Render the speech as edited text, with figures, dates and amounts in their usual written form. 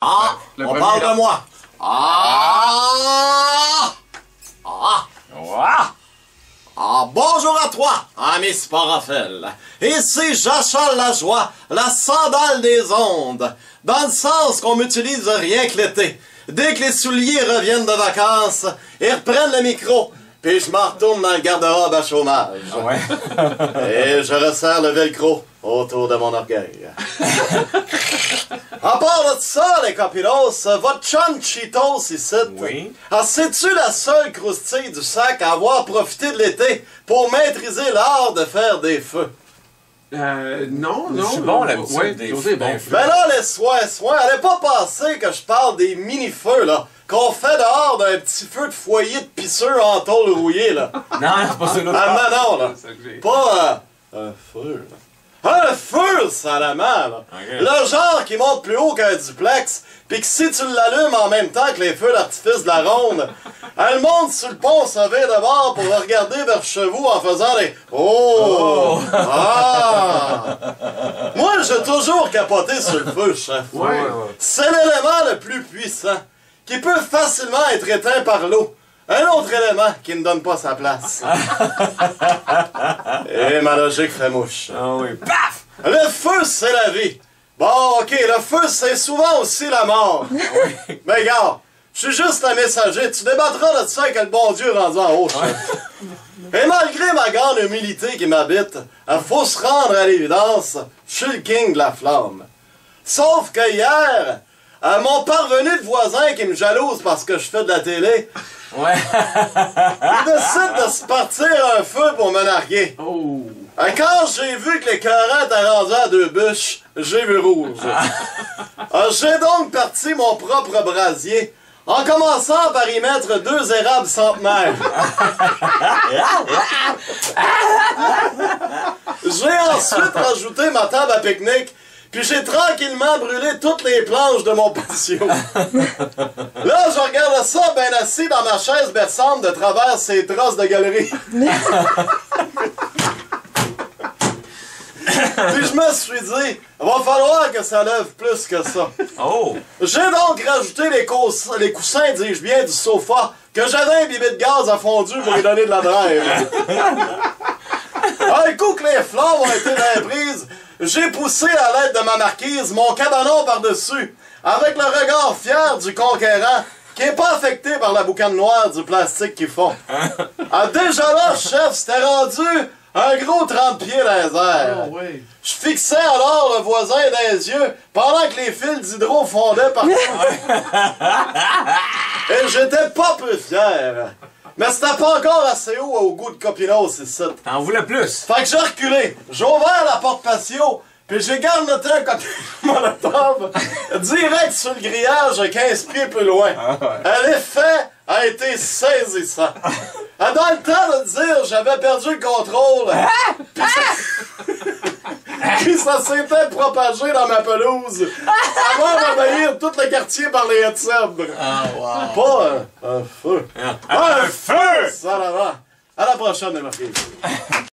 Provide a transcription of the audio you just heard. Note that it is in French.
Ah! On parle de moi! Ah! Ah! Ah! Bonjour à toi, ami Sporafel. Ici Jachal Lajoie, la sandale des ondes. Dans le sens qu'on m'utilise rien que l'été. Dès que les souliers reviennent de vacances, ils reprennent le micro. Puis je m'en retourne dans le garde-robe à chômage. Ouais. Et je resserre le velcro autour de mon orgueil. À part de ça, les copilos, votre chum Cheetos ici, Oui. sais-tu la seule croustille du sac à avoir profité de l'été pour maîtriser l'art de faire des feux? Non. Je suis bon là-dessus. Ouais, des José est bon. Ben là, les soins, allez pas penser que je parle des mini-feux, là, qu'on fait dehors d'un petit feu de foyer de pisseux en tôle rouillée, là. Non, c'est pas ça l'autre. Ah non, là. C'est ça que j'ai. Pas un feu, là. Un feu, salamand, là. Okay. Le genre qui monte plus haut qu'un duplex, pis que si tu l'allumes en même temps que les feux d'artifice de la ronde, elle monte sur le pont sauvé de bord pour regarder vers chez vous en faisant des « Oh! Ah! » Moi, j'ai toujours capoté sur le feu, chef. Ouais. C'est l'élément le plus puissant, qui peut facilement être éteint par l'eau. Un autre élément qui ne donne pas sa place. Et ma logique fait mouche. Ah oui. Paf! Le feu, c'est la vie. Bon, ok, le feu, c'est souvent aussi la mort. Oui. Mais gars, je suis juste un messager. Tu débattras de ça avec le bon Dieu rendu en haut, chef. Et malgré ma grande humilité qui m'habite, il faut se rendre à l'évidence, je suis le king de la flamme. Sauf que hier, mon parvenu de voisin qui me jalouse parce que je fais de la télé, Ouais. il décide de se partir un feu pour me narguer. Oh! Quand j'ai vu que l'écœurant était rendu à 2 bûches, j'ai vu rouge. J'ai donc parti mon propre brasier, en commençant par y mettre 2 érables centenaires. J'ai ensuite rajouté ma table à pique-nique, puis j'ai tranquillement brûlé toutes les planches de mon patio. Là, je regarde ça bien assis dans ma chaise berçante de travers ces trosses de galerie. Puis je me suis dit, il va falloir que ça lève plus que ça. Oh! J'ai donc rajouté les coussins, dis-je bien, du sofa, que j'avais imbibé de gaz à fondu pour lui donner de la drive. Un coup que les flammes ont été imprises, j'ai poussé à l'aide de ma marquise mon cabanon par-dessus, avec le regard fier du conquérant, qui n'est pas affecté par la boucane noire du plastique qu'ils font. Déjà là, chef, c'était rendu un gros 30 pieds dans les airs. Oh, ouais. Je fixais alors le voisin dans les yeux pendant que les fils d'hydro fondaient partout. Et j'étais pas peu fier. Mais c'était pas encore assez haut au goût de copinos ici. T'en voulais plus? Fait que j'ai reculé. J'ai ouvert la porte patio, puis j'ai garnoté un cocktail molotov direct sur le grillage 15 pieds plus loin. L'effet a été saisissant. Dans le temps de dire j'avais perdu le contrôle, puis ça s'était propagé dans ma pelouse avant d'envahir tout le quartier par les hetzebres. Pas un feu. Un feu! Ça là-bas. À la prochaine, les marquis.